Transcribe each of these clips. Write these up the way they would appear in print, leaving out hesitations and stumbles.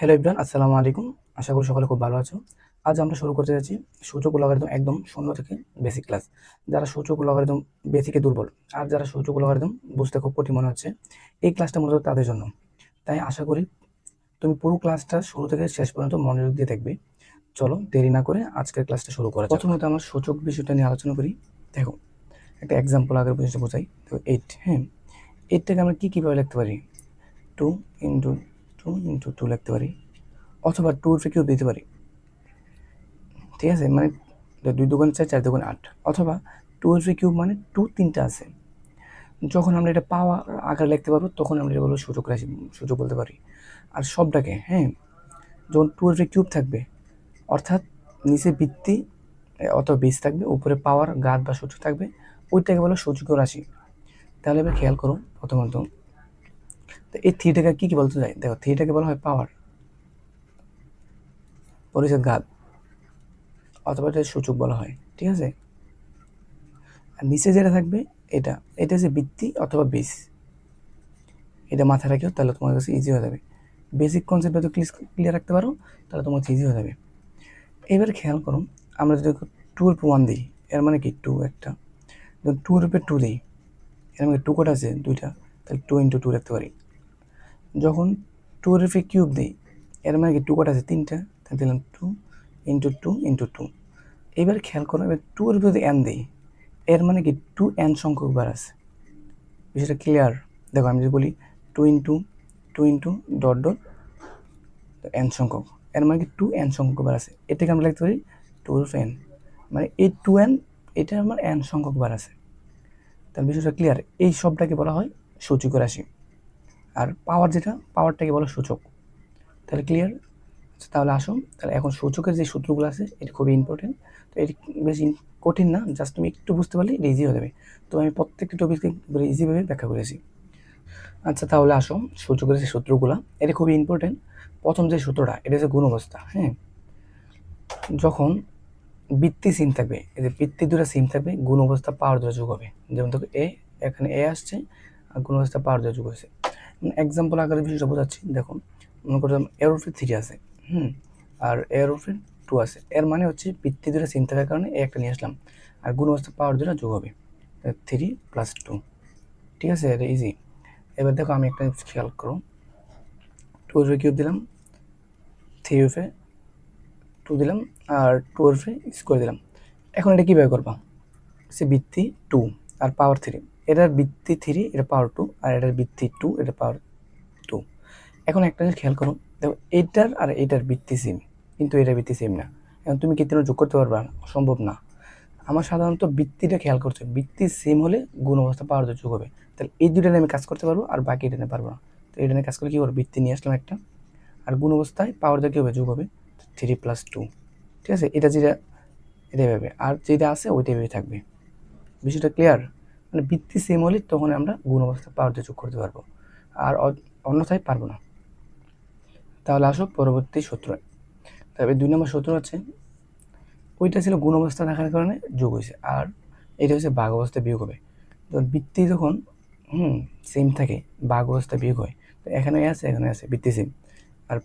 Hello everyone, আসসালামু আলাইকুম। আশা করি সকলে খুব ভালো আছো। আজ আমরা শুরু করতে যাচ্ছি সূচক ও লগারিদম একদম শূন্য থেকে বেসিক ক্লাস। যারা সূচক ও লগারিদম বেসিকে দুর্বল আর যারা সূচক ও লগারিদম বুঝতে খুব কঠিন মনে হচ্ছে, এই ক্লাসটা মূলত তাদের জন্য। তাই আশা করি তুমি পুরো ক্লাসটা শুরু থেকে শেষ পর্যন্ত মনোযোগ দিয়ে দেখবে। চলো দেরি না করে আজকের ক্লাসটা শুরু করা যাক। প্রথমত আমরা সূচক বিষয়টা নিয়ে আলোচনা করি। দেখো, একটা এক্সাম্পল আগের পর্যন্ত বোঝাই। তো 8, হ্যাঁ, 8টাকে আমরা কীভাবে লিখতে পারি? 2 × 2 × 2 লিখতে পারি, অথবা 2 কিউব দিতে পারি। ঠিক আছে, মানে 2 × 2 = 4, 4 × 2 = 8, অথবা 2 কিউব মানে 2 তিনটা আছে। যখন আমরা এটা পাওয়ার আকারে লিখতে পারবো তখন আমরা এটা বলবো সূচক রাশি, সূচক বলতে পারি। আর সবটাকে, হ্যাঁ, যখন 2 কিউব থাকবে, অর্থাৎ নিচে ভিত্তি অথবা বেস থাকবে, উপরে পাওয়ার ঘাত বা সূচক থাকবে, ওইটাকে বলো সূচকীয় রাশি। তাহলে এবার খেয়াল করো, প্রথমত তো এই থ্রিটাকে কী বলতে চাই? দেখো, থ্রিটাকে বলা হয় পাওয়ার, পরিচয় ঘাত, অথবা এটা সূচক বলা হয়। ঠিক আছে, আর নিচে যেটা থাকবে এটা হচ্ছে ভিত্তি অথবা বেস। এটা মাথায় রাখিও, তাহলে তোমার কাছে ইজি হয়ে যাবে। বেসিক কনসেপ্ট যদি ক্লিয়ার রাখতে পারো তাহলে তোমার কাছে ইজি হয়ে যাবে। এবার খেয়াল করো, আমরা যদি 2 এর উপর 1 দিই, এর মানে কি 2 একটা। যদি 2 এর উপর 2 দিই, এর মানে 2 কটা আছে? 2টা, তাহলে 2 × 2 রাখতে পারি। যখন 2 এর উপর কিউব দিই, এর মানে কি 2 কটা আছে? 3টা, তাহলে দিলাম 2 × 2 × 2। এবার খেয়াল করো, এবার 2 এর উপর যদি n দিই, এর মানে কি 2n সংখ্যক বার আছে। বিষয়টা ক্লিয়ার? দেখো, আমি যদি বলি 2 × 2 × n সংখ্যক, এর মানে কি 2n সংখ্যক বার আছে। এটাকে আমরা লিখতে পারি 2n, মানে এই 2n, এটা আমার n সংখ্যক বার আছে। তাহলে বিষয়টা ক্লিয়ার? এই সবটাকে বলা হয় সূচক রাশি। আর পাওয়ার, পাওয়ারটাকে বলা সূচক। তাহলে ক্লিয়ার? তাহলে আসো, তাহলে এখন সূচকের যে সূত্রগুলো আছে এটা খুবই ইম্পর্টেন্ট। তো এটি বেশি কঠিন না, জাস্ট তুমি একটু বুঝতে পারলে এটা ইজি হয়ে যাবে। তো আমি প্রত্যেকটা টপিককে ইজিভাবে ব্যাখ্যা করেছি। আচ্ছা, তাহলে আসো সূচকের যে সূত্রগুলো, এটা খুবই ইম্পর্টেন্ট। প্রথম যে সূত্রটা, এটা হচ্ছে গুণ অবস্থা। হ্যাঁ, যখন বৃত্তি সিম থাকবে, এই যে বৃত্তি দুটো সিম থাকবে, গুণ অবস্থা পাওয়ার দুটো যোগ হবে। যেমন দেখো, এখানে আসছে আর গুণ অবস্থা পাওয়ার দুটো যোগ হয়েছে। এক্সাম্পল আকারে বিষয়টা বোঝাচ্ছি। দেখো, মনে করলাম এর উপরে 3 আছে, আর এর উপরে 2 আছে। এর মানে হচ্ছে বৃত্তি দুটো সিম থাকার কারণে একটা নিয়ে আসলাম, আর গুণ অবস্থা পাওয়ার দুটো যোগ হবে, 3 + 2। ঠিক আছে, এটা ইজি। এবার দেখো, আমি একটা খেয়াল করো, 2 কিউব দিলাম, 3 দিলাম, আর 2 দিলাম। এখন এটা কীভাবে করবা? সে বৃত্তি 2 আর পাওয়ার 3, এটার বৃত্তি 3, এটা পাওয়ার 2, আর এটার বৃত্তি 2, এটা পাওয়ার 2। এখন একটা জিনিস খেয়াল করো, দেখো এইটার আর এইটার বৃত্তি সেম, কিন্তু এটার বৃত্তি সেম না। এখন তুমি কি যোগ করতে পারবা? সম্ভব না। আমার সাধারণত বৃত্তিটা খেয়াল করছে, বৃত্তি সেম হলে গুণ অবস্থা পাওয়ার যোগ হবে। তাহলে এই দুটো নিয়ে আমি কাজ করতে পারবো, আর বাকি এটা নিয়ে পারবো না। তো এটা নিয়ে কাজ করলে কী করবো? বৃত্তি নিয়ে আসলাম একটা, আর গুণ অবস্থায় পাওয়ার কী হবে? যোগ হবে, 3 + 2। ঠিক আছে, এটা এভাবে, আর যেটা আছে ওইটা এভাবে থাকবে। বিষয়টা ক্লিয়ার? মানে বৃত্তি সেম হলে তখন আমরা গুণ অবস্থা পাওয়ার দিয়ে যোগ করতে পারবো, আর অন্যথায় পারবো না। তাহলে আসো পরবর্তী সূত্র। তবে 2 নম্বর সূত্র হচ্ছে, ওইটা ছিল গুণ অবস্থা থাকার কারণে যোগ হয়েছে, আর এটা হচ্ছে ভাগ অবস্থায় বিয়োগ হবে। তো বৃত্তি যখন সেম থাকে, ভাগ অবস্থা বিয়োগ হয়। তো এখানে আছে, এখানে আছে, বৃত্তি সেম, আর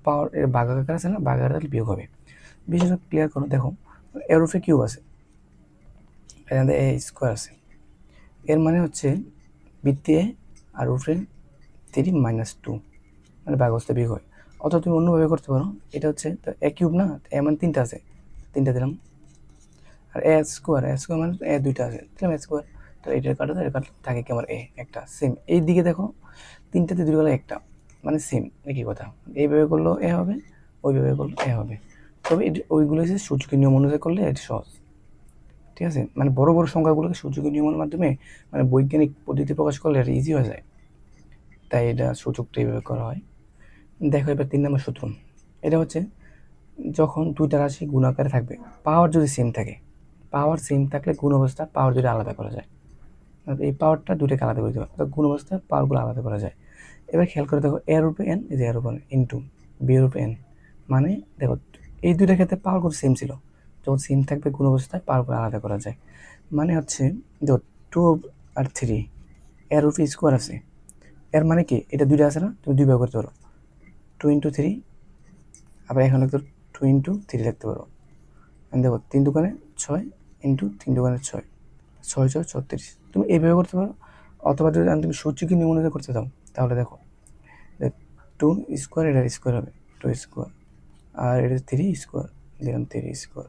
পাওয়ার ভাগাকার আছে না, ভাগাকার বিয়োগ হবে। বিষয়টা ক্লিয়ার করো। দেখো, এর উপরে কিউব আছে, এখানে a² আছে, এর মানে হচ্ছে বৃত্তি এ আর উপরে 3 - 2, মানে ভাগ অবস্থা বিয়োগ হয়। অথবা তুমি অন্যভাবে করতে পারো, এটা হচ্ছে তো a³ না, এ মানে 3টা আছে, 3টা দিলাম, আর a² মানে দুইটা আছে, দিলাম a²। তো এটার কাটা, এটা কাটলে থাকে কি আমার একটা সেম। এই দিকে দেখো, 3টাতে 2 গেলে একটা, মানে সেম, একই কথা। এইভাবে করলেও হবে, ওইভাবে করলেও হবে। তবে ওইগুলো হচ্ছে সূচকের নিয়ম অনুযায়ী করলে এটা সহজ। ঠিক আছে, মানে বড় বড় সংখ্যাগুলোকে সূচকের নিয়মের মাধ্যমে, মানে বৈজ্ঞানিক পদ্ধতি প্রকাশ করলে এটা ইজি হয়ে যায়, তাই এটা সূচকটা এইভাবে করা হয়। দেখো, এবার 3 নম্বর সূত্র। এটা হচ্ছে, যখন দুইটা রাশি গুণাকারে থাকবে, পাওয়ার যদি সেম থাকে, পাওয়ার সেম থাকলে গুণ অবস্থা পাওয়ার দুটো আলাদা করা যায়। এই পাওয়ারটা দুটোকে আলাদা করে দেওয়া, তো গুণ অবস্থায় পাওয়ারগুলো আলাদা করা যায়। এবার খেয়াল করে দেখো, এর উপরে n, এই যে এর উপরে ইন্টু বি এর উপরে n, মানে দেখো এই দুইটার ক্ষেত্রে পাওয়ারগুলো সেম ছিল, যখন সেম থাকবে গুণ অবস্থায় পাওয়ারগুলো আলাদা করা যায়। মানে হচ্ছে, দেখো 2 আর 3, এর উপরে স্কোয়ার আছে, এর মানে কি এটা দুইটা আছে না, তুমি দুই ভাগ করতে পারো, 2 × 3 আবার এখানে লিখতে 2 ইন্টু 3 লিখতে পারো। দেখো 3 দুগুণে 6 ইন্টু 3 দুগুণে 6, 6 6 36। তুমি এইভাবে করতে পারো, অথবা যদি তুমি সূচকীয় নিয়মে করতে চাও তাহলে দেখো 2 স্কোয়ার এটার স্কোয়ার হবে 2 স্কোয়ার, আর এটা 3 স্কোয়ার দিলাম 3 স্কোয়ার।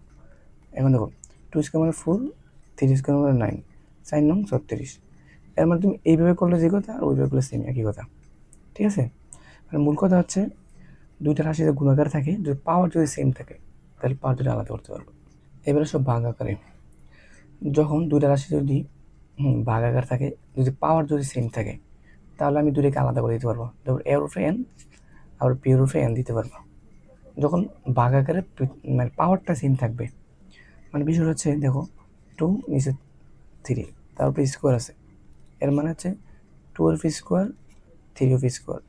এখন দেখো 2 স্কোয়ার মানে 4, 3 স্কোয়ার মানে 9, 4 নং 36। এর মানে তুমি এইভাবে করলে যে কথা আর ওইভাবে করলে সেম একই কথা, ঠিক আছে? মানে মূল কথা হচ্ছে দুইটা রাশি যদি গুণাকার থাকে, যদি পাওয়ার যদি সেম থাকে তাহলে পাওয়ার দুটো আলাদা করতে পারবো। এবারে সব ভাগ আকারে, যখন দুইটা রাশি যদি ভাগ আকার থাকে, যদি পাওয়ার যদি সেম থাকে তাহলে আমি দুটোকে আলাদা করে দিতে পারবো। যেমন এর উপরে এন আবার পি এর উপরে এন দিতে পারবো। যখন ভাগ আকারে মানে পাওয়ারটা সেম থাকবে, মানে বিষয় হচ্ছে দেখো 2 নিচে 3 তারপরে স্কোয়ার আছে, এর মানে হচ্ছে 2 স্কোয়ার 3 স্কোয়ার।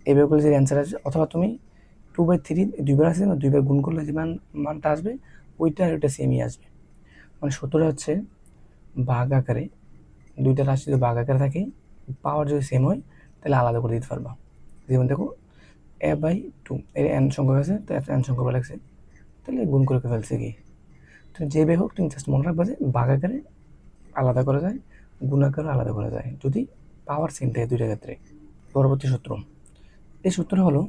এইভাবে করলে যে অ্যান্সার আসবে, অথবা তুমি 2/3 দুইবার আসবে না, দুইবার গুণ করলে যে মানটা আসবে ওইটা আর ওইটা সেমই আসবে। মানে সূত্রটা হচ্ছে ভাগ আকারে, দুইটা রাশি যদি ভাগ আকারে থাকে, পাওয়ার যদি সেম হয় তাহলে আলাদা করে দিতে পারবা। যেমন দেখো a/2 এর n সংখ্যক আছে, তো n সংখ্যক লাগছে, তাহলে গুণ করে ফেলছে কি। তুমি যে হোক তুমি জাস্ট মনে রাখবা যে ভাগ আকারে আলাদা করা যায়, গুণ আকারে আলাদা করা যায় যদি পাওয়ার সেম থাকে দুইটা ক্ষেত্রে। পরবর্তী সূত্র, এই সূত্রটা হলো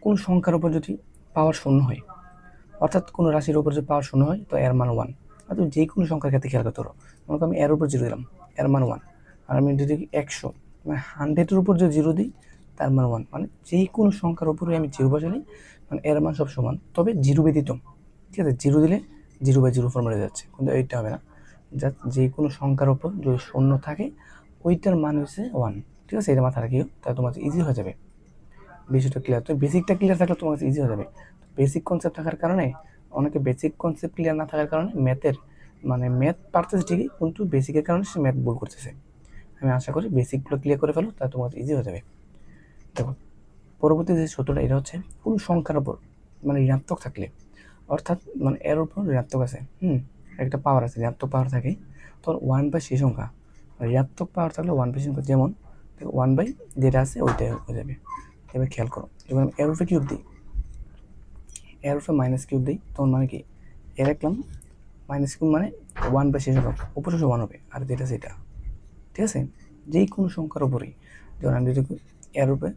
কোন সংখ্যার উপর যদি পাওয়ার শূন্য হয়, অর্থাৎ কোনো রাশির উপর যদি পাওয়ার শূন্য হয় তো এর মান 1। আর তুমি যে কোনো সংখ্যার ক্ষেত্রে খেয়াল করতে পারো, মনে করো আমি এর উপর 0 দিলাম, এর মান 1। আর আমি যদি 100 মানে 100-এর উপর যদি 0 দিই তার মান 1। মানে যে কোনো সংখ্যার উপরে আমি 0 বসালি মানে এর মান সব সমান, তবে 0 ব্যতীত, ঠিক আছে? 0 দিলে 0/0 ফর্মে হয়ে যাচ্ছে, কিন্তু এইটা হবে না। জাস্ট যে কোনো সংখ্যার উপর যদি শূন্য থাকে ওইটার মান হচ্ছে 1, ঠিক আছে? এটা মাথা রাখিও, তাহলে তোমার ইজি হয়ে যাবে। বিষয়টা ক্লিয়ার, তো বেসিকটা ক্লিয়ার থাকলে তোমার কাছে ইজি হয়ে যাবে। বেসিক কনসেপ্ট থাকার কারণে, অনেকে বেসিক কনসেপ্ট ক্লিয়ার না থাকার কারণে ম্যাথের মানে ম্যাথ পারতেছে ঠিকই, কিন্তু বেসিকের কারণে সে ম্যাথ ভুল করতেছে। আমি আশা করি বেসিকগুলো ক্লিয়ার করে ফেলো, তাহলে তোমার ইজি হয়ে যাবে। দেখো পরবর্তী যে সূত্রটা, এটা হচ্ছে কোন সংখ্যার উপর মানে ঋণাত্মক থাকলে, অর্থাৎ মানে এর উপর ঋণাত্মক আছে, একটা পাওয়ার আছে, ঋণাত্মক পাওয়ার থাকে, তখন 1/, সেই সংখ্যা ঋণাত্মক পাওয়ার থাকলে 1/, সংখ্যা যেমন 1/, যেটা আছে ওইটাই হয়ে যাবে। এবার খেয়াল করো, যেমন এর উপরে কিউব দিই, এর উপরে মাইনাস কিউব দিই, তখন মানে কি এর রাখলাম মাইনাস কিউব মানে 1/, সেই সংখ্যা উপরে 1 হবে, আর যেটা সেটা, ঠিক আছে? যে কোনো সংখ্যার উপরেই, যেমন আমি যদি এর উপরে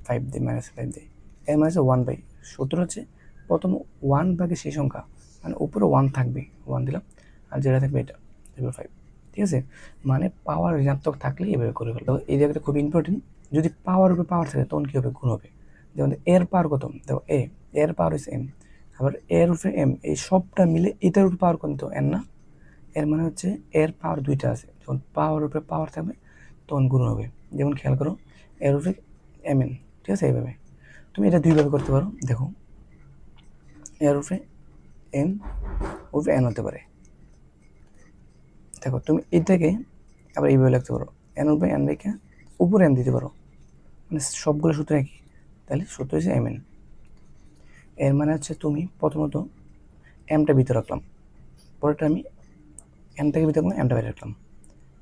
5 দিই, -5 দিই, এর মানে হচ্ছে 1/, সূত্র হচ্ছে প্রথম 1/, সেই সংখ্যা মানে উপরে 1 থাকবে, 1 দিলাম, আর যেটা থাকবে এটা 5, ঠিক আছে? মানে পাওয়ার ঋণাত্মক থাকলে এভাবে করে ফেলো। এই জায়গাটা খুব ইম্পর্টেন্ট, যদি পাওয়ার উপরে পাওয়ার থাকে তখন কী হবে, গুণ হবে। যেমন এর পাওয়ার কত, দেখো এর পাওয়ার হচ্ছে m, আবার এর উপরে m, এই সবটা মিলে এটার উপরে পাওয়ার কত, n না? এর মানে হচ্ছে এর পাওয়ার দুইটা আছে, যখন পাওয়ার উপরে পাওয়ার থাকবে তখন গুণ হবে। যেমন খেয়াল করো এর উপরে mn, ঠিক আছে? এইভাবে তুমি এটা দুইভাবে করতে পারো। দেখো এর উপরে m উপরে n হতে পারে, দেখো তুমি এটাকে আবার এইভাবে লিখতে পারো, n উপরে n রেখে উপরে m দিতে পারো, মানে সবগুলো সূত্র একই, তাহলে সূত্র হচ্ছে mn। এর মানে হচ্ছে তুমি প্রথমত mটা ভিতরে রাখলাম, পরেরটা আমি nটাকে ভিতরে রাখলাম, mটা বাইরে রাখলাম।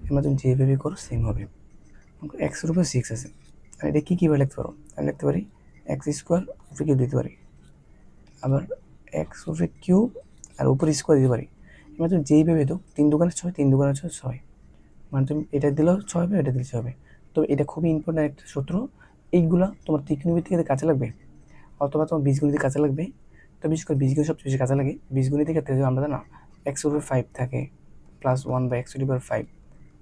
এবার তুমি যেভাবে করো সেম হবে। এক্সের উপরে 6 আছে, আর এটা কীভাবে লিখতে পারো, আমি লিখতে পারি এক্স স্কোয়ার উপরে কিউব দিতে পারি, আবার এক্স উপরে কিউব আর উপরে স্কোয়ার দিতে পারি। এবার তুমি যেইভাবে দাও 3 দুগুণে 6, 3 দুগুণে 6 6, মানে তুমি এটা দিলেও 6 হবে, এটা দিলে 6 হবে। তো এটা খুবই ইম্পর্ট্যান্ট একটা সূত্র, এইগুলা তোমার ত্রিকোণমিতিতে কাজে লাগবে, অথবা তোমার বীজগণিতে কাজে লাগবে। তো বিশেষ করে বীজগণিত সবচেয়ে বেশি কাজে লাগে। বীজগণিতের ক্ষেত্রে যে আমরা না এক্স উপরে 5 থাকে প্লাস 1/x⁵,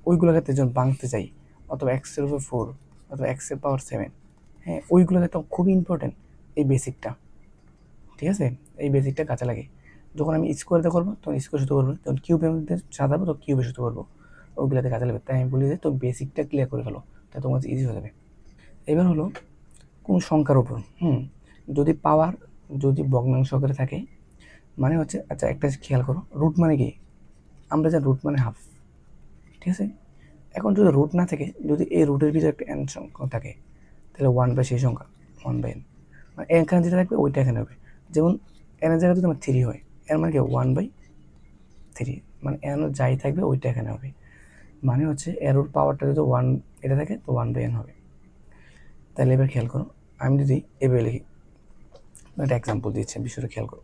ওইগুলোর ক্ষেত্রে যখন ভাঙতে চাই, অথবা এক্সের উপর 4, অথবা এক্সের পাওয়ার 7, হ্যাঁ ওইগুলোর ক্ষেত্রে খুবই ইম্পর্টেন্ট এই বেসিকটা, ঠিক আছে? এই বেসিকটা কাজে লাগে। যখন আমি স্কোয়ারতে করবো তখন স্কোয়ার শুধু করবো, যখন কিউবের মধ্যে সাজাবো তো কিউবে শুধু করবো, ওইগুলোতে কাজে লাগবে। তাই আমি বলি যে তো বেসিকটা ক্লিয়ার করে ফেলো, তাই তোমার ইজি হয়ে যাবে। এবার হলো কোন সংখ্যার উপর যদি পাওয়ার যদি ভগ্নাংশ আকারে থাকে, মানে হচ্ছে, আচ্ছা একটা খেয়াল করো, রুট মানে কি, আমরা যা রুট মানে হাফ, ঠিক আছে? এখন যদি রুট না থাকে, যদি এই রুটের ভিতরে একটা n সংখ্যা থাকে তাহলে 1/, সেই সংখ্যা 1/n, মানে এখানে যেটা থাকবে ওইটা এখানে হবে। যেমন n এর জায়গায় যদি আমার 3 হয়, এর মানে কি 1/3, মানে n যাই থাকবে ওইটা এখানে হবে। মানে হচ্ছে এরোর পাওয়ারটা যদি 1 এটা থাকে তো 1/n হবে। তাহলে এবার খেয়াল করো, আমি যদি এভাবে লিখি একটা এক্সাম্পল দিচ্ছে, বিষয়টা খেয়াল করো।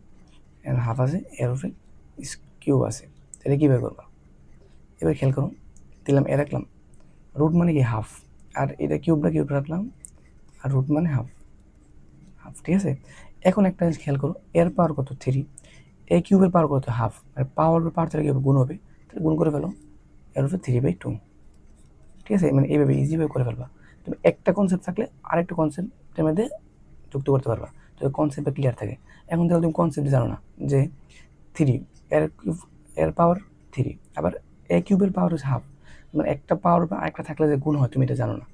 এখানে হাফ আছে, এর উপরে কিউব আছে, তাহলে কীভাবে করবা? এবার খেয়াল করো, দিলাম এ রাখলাম, রুট মানে কি হাফ, আর এটা কিউব রাখলাম, আর রুট মানে হাফ, ঠিক আছে। এখন একটা জিনিস খেয়াল করো, এর পাওয়ার কত 3, এ কিউবের পাওয়ার কত হাফ, আর পাওয়ার তাহলে কীভাবে গুণ হবে, তাহলে গুণ করে ফেলো, এর উপরে 3/2, ঠিক আছে। মানে এইভাবে ইজিভাবে করে ফেলবা। তুমি একটা কনসেপ্ট থাকলে আরেকটা কনসেপ্টের মধ্যে যুক্ত করতে পারবা, তো কনসেপ্টটা ক্লিয়ার থাকে। এখন তাহলে তুমি কনসেপ্ট জানো না যে 3 এর কিউব, এর পাওয়ার 3, আবার এ কিউবের পাওয়ার হচ্ছে হাফ, মানে একটা পাওয়ার বা আরেকটা থাকলে যে গুণ হয় তুমি এটা জানো না,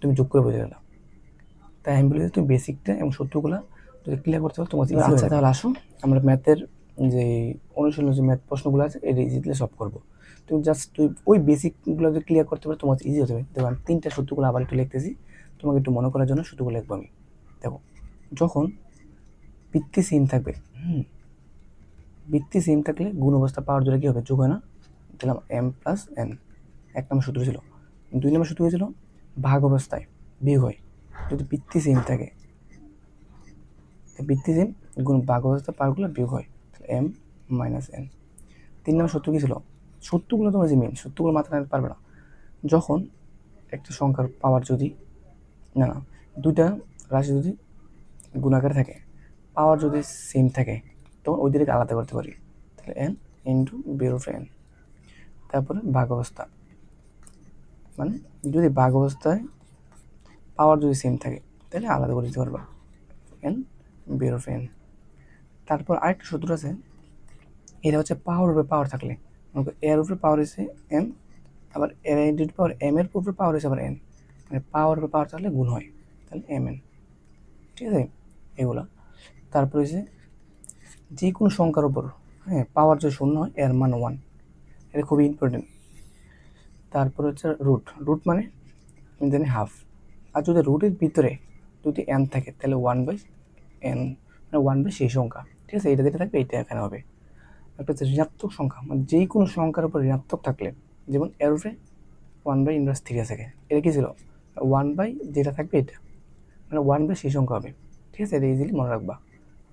তুমি যোগ করে বুঝে গেলাম। তাই আমি বলি যে তুমি বেসিকটা এবং সূত্রগুলো যদি ক্লিয়ার করতে পারো তোমার ইজি। আচ্ছা তাহলে আসো আমরা ম্যাথের যে অনুশীলনের যে ম্যাথ প্রশ্নগুলো আছে এটা ইজিলি সলভ করবো। তুমি জাস্ট ওই বেসিকগুলো যদি ক্লিয়ার করতে পারো তোমার ইজি হয়ে যাবে। দেখো আমি 3টা সূত্রগুলো আবার একটু লিখতেছি, তোমাকে একটু মনে করার জন্য সূত্রগুলো লিখবো আমি। দেখো, যখন ভিত্তি সেম থাকবে, ভিত্তি সেম থাকলে গুণ অবস্থা পাওয়ার জন্য কী হবে, যোগ হয় না, দিলাম m+n। 1 নম্বর সূত্র ছিল। 2 নম্বর সূত্র ছিল ভাগ অবস্থায় বিয়োগ হয়, যদি ভিত্তি সেম থাকে, ভিত্তি সেম গুণ ভাগ অবস্থা পাওয়ারগুলো বিয়োগ হয়, তাহলে m-n। 3 নম্বর সূত্র কী ছিল, সূত্রগুলো তোমার যে মেন সূত্রগুলো মাথায় রাখতে পারবে না, যখন একটা সংখ্যার পাওয়ার যদি না দুইটা রাশি যদি গুণাকারে থাকে, পাওয়ার যদি সেম থাকে, তখন ওই দিকে আলাদা করতে পারি, তাহলে n ইন্টু n। তারপরে ভাগ অবস্থা, মানে যদি ভাগ অবস্থায় পাওয়ার যদি সেম থাকে তাহলে আলাদা করে দিতে পারবা, n। তারপর আরেকটা সূত্র আছে, এটা হচ্ছে পাওয়ার উপরে পাওয়ার থাকলে, এর উপরে পাওয়ার হচ্ছে m, আবার এর পাওয়ার m এর উপরে পাওয়ার হচ্ছে আবার n, মানে পাওয়ার উপরে পাওয়ার থাকলে গুণ হয়, তাহলে mn, ঠিক আছে এগুলা। তারপর হচ্ছে যে কোনো সংখ্যার উপর, হ্যাঁ, পাওয়ার যদি শূন্য হয় এর মান 1, এটা খুবই ইম্পর্টেন্ট। তারপর হচ্ছে রুট মানে আমি জানি হাফ, আর যদি রুটের ভিতরে যদি n থাকে তাহলে 1/n, মানে 1/, সেই সংখ্যা, ঠিক আছে। এটা যেটা থাকবে এইটা এখানে হবে। একটা হচ্ছে ঋণাত্মক সংখ্যা, মানে যে কোনো সংখ্যার উপর ঋণাত্মক থাকলে, যেমন এর উপরে 1/−3 আছে, এটা কি ছিল 1/, যেটা থাকবে এটা, মানে 1/, সেই সংখ্যা হবে, ঠিক আছে। এটা ইজিলি মনে রাখবা।